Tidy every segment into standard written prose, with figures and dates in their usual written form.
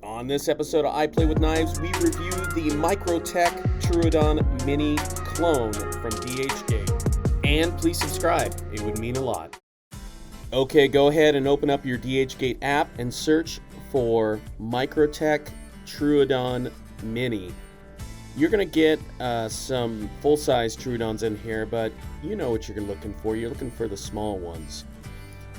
On this episode of I Play With Knives, we review the Microtech Troodon Mini clone from DHgate. And please subscribe, it would mean a lot. Okay, go ahead and open up your DHgate app and search for Microtech Troodon Mini. You're going to get some full-size Troodons in here, but you know what you're looking for. You're looking for the small ones.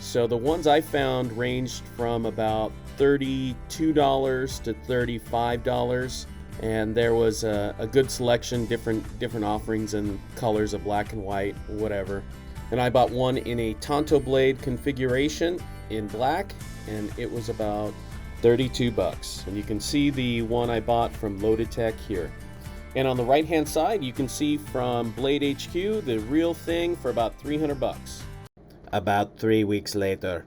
So the ones I found ranged from about $32 to $35, and there was a good selection, different offerings and colors of black and white, whatever. And I bought one in a Tonto blade configuration in black, and it was about $32. And you can see the one I bought from Loaded Tech here. And on the right hand side, you can see from Blade HQ the real thing for about $300. About 3 weeks later.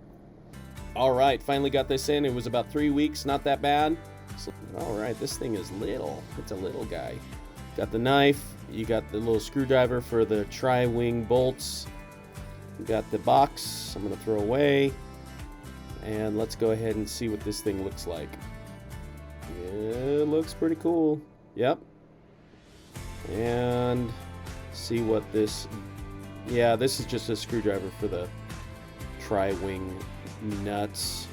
Alright, finally got this in. It was about 3 weeks, not that bad. So, alright, this thing is little. It's a little guy. Got the knife, you got the little screwdriver for the tri-wing bolts. You got the box I'm going to throw away. And let's go ahead and see what this thing looks like. Yeah, it looks pretty cool. Yep. And see what this... Yeah, this is just a screwdriver for the tri-wing nuts.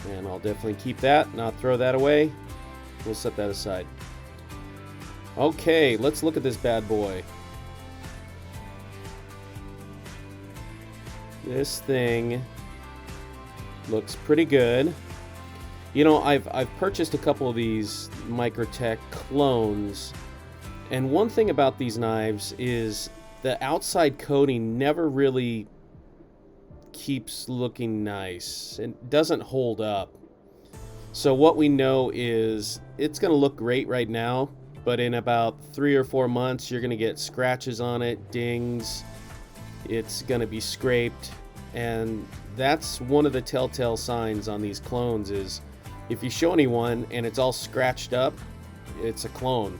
And I'll definitely keep that, not throw that away. We'll set that aside. Okay, let's look at this bad boy. This thing looks pretty good. You know, I've purchased a couple of these Microtech clones, and one thing about these knives is the outside coating never really keeps looking nice. It doesn't hold up. So what we know is it's going to look great right now, but in about 3 or 4 months you're going to get scratches on it, dings, it's going to be scraped, and that's one of the telltale signs on these clones is if you show anyone and it's all scratched up, it's a clone.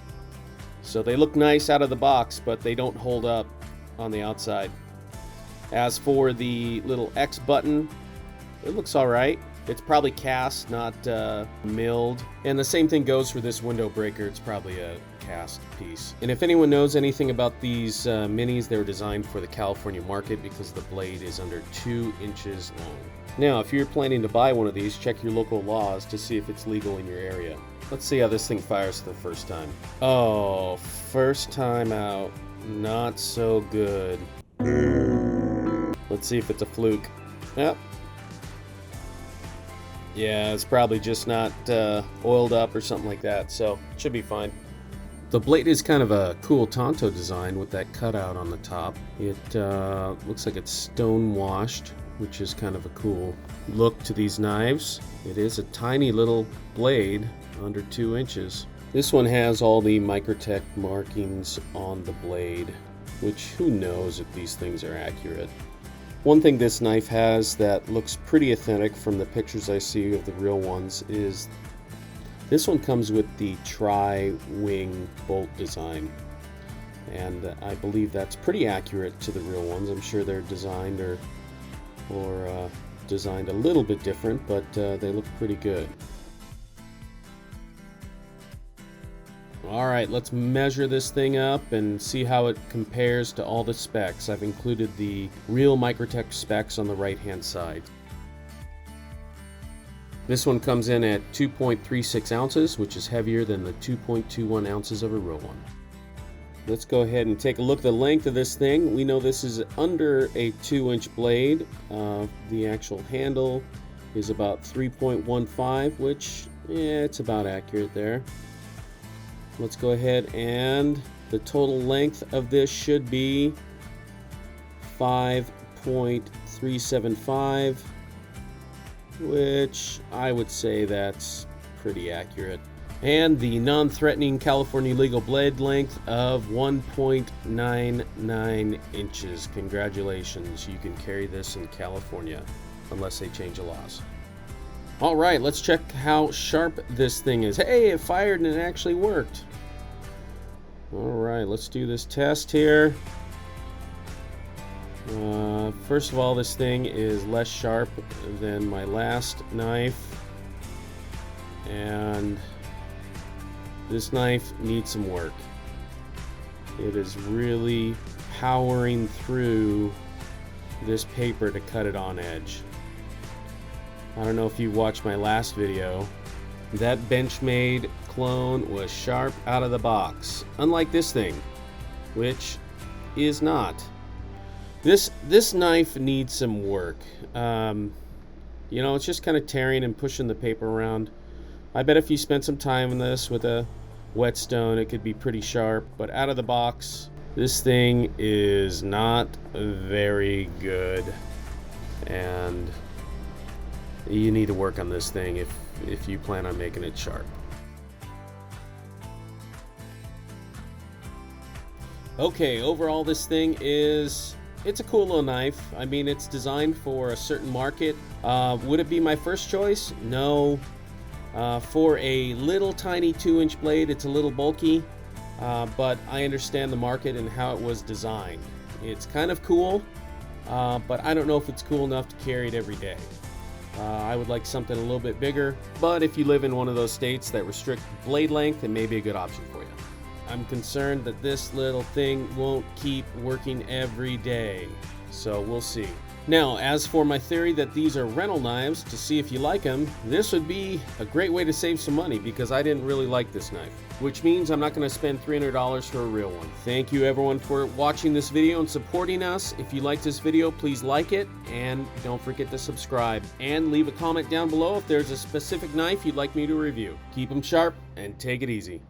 So they look nice out of the box, but they don't hold up on the outside. As for the little X button, it looks alright. It's probably cast, not milled. And the same thing goes for this window breaker. It's probably a cast piece. And if anyone knows anything about these minis, they were designed for the California market because the blade is under 2 inches long. Now, if you're planning to buy one of these, check your local laws to see if it's legal in your area. Let's see how this thing fires the first time. Oh, first time out. Not so good. Let's see if it's a fluke. Yep. Yeah, it's probably just not oiled up or something like that, so it should be fine. The blade is kind of a cool Tonto design with that cutout on the top. It looks like it's stone washed, which is kind of a cool look to these knives. It is a tiny little blade, under 2 inches. This one has all the Microtech markings on the blade, which who knows if these things are accurate. One thing this knife has that looks pretty authentic from the pictures I see of the real ones is this one comes with the tri-wing bolt design, and I believe that's pretty accurate to the real ones. I'm sure they're designed or designed a little bit different, but they look pretty good. Alright, let's measure this thing up and see how it compares to all the specs. I've included the real Microtech specs on the right hand side. This one comes in at 2.36 ounces, which is heavier than the 2.21 ounces of a real one. Let's go ahead and take a look at the length of this thing. We know this is under a 2-inch blade. The actual handle is about 3.15, which, yeah, it's about accurate there. Let's go ahead, and the total length of this should be 5.375, which I would say that's pretty accurate. And the non-threatening California legal blade length of 1.99 inches. Congratulations, you can carry this in California, unless they change the laws. Alright, let's check how sharp this thing is. Hey, it fired and it actually worked. Alright, let's do this test here. First of all, this thing is less sharp than my last knife. and this knife needs some work. It is really powering through this paper to cut it on edge. I don't know if you watched my last video. That Benchmade clone was sharp out of the box, unlike this thing, which is not. This knife needs some work. You know, it's just kind of tearing and pushing the paper around. I bet if you spent some time in this with a whetstone, it could be pretty sharp, but out of the box, this thing is not very good, and you need to work on this thing if you plan on making it sharp. Okay, overall this thing it's a cool little knife. I mean, it's designed for a certain market. Would it be my first choice? No. For a little tiny 2-inch blade, it's a little bulky, but I understand the market and how it was designed. It's kind of cool, but I don't know if it's cool enough to carry it every day. I would like something a little bit bigger, but if you live in one of those states that restrict blade length, it may be a good option for you. I'm concerned that this little thing won't keep working every day, so we'll see. Now, as for my theory that these are rental knives, to see if you like them, this would be a great way to save some money because I didn't really like this knife, which means I'm not going to spend $300 for a real one. Thank you everyone for watching this video and supporting us. If you like this video, please like it and don't forget to subscribe and leave a comment down below if there's a specific knife you'd like me to review. Keep them sharp and take it easy.